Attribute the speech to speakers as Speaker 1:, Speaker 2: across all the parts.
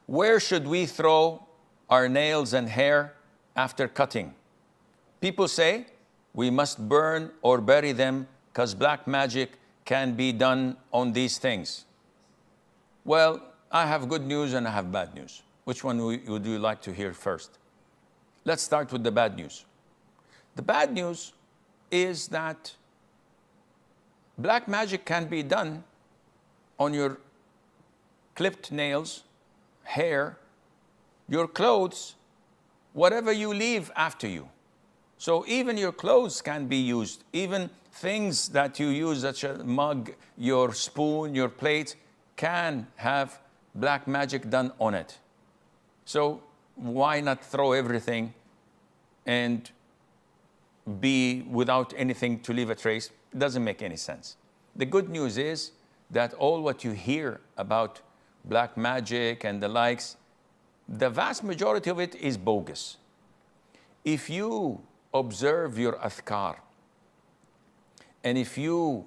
Speaker 1: Where should we throw our nails and hair after cutting? People say we must burn or bury them because black magic can be done on these things. Well, I have good news and I have bad news. Which one would you like to hear first? Let's start with the bad news. The bad news is that black magic can be done on your clipped nails, hair, your clothes, whatever you leave after you. So even your clothes can be used, even things that you use, such as a mug, your spoon, your plate, can have black magic done on it. So why not throw everything and be without anything to leave a trace? It doesn't make any sense. The good news is that all what you hear about black magic and the likes, the vast majority of it is bogus. If you observe your adhkar, and if you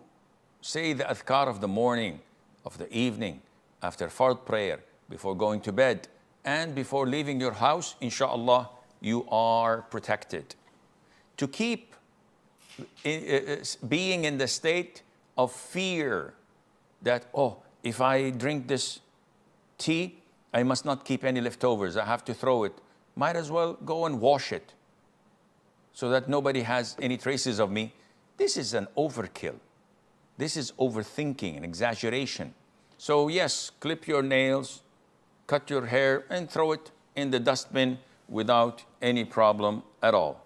Speaker 1: say the adhkar of the morning, of the evening, after fard prayer, before going to bed, and before leaving your house, inshallah, you are protected. To keep being in the state of fear that, oh, if I drink this tea, I must not keep any leftovers, I have to throw it. Might as well go and wash it so that nobody has any traces of me. This is an overkill. This is overthinking and exaggeration. So yes, clip your nails, cut your hair, and throw it in the dustbin without any problem at all.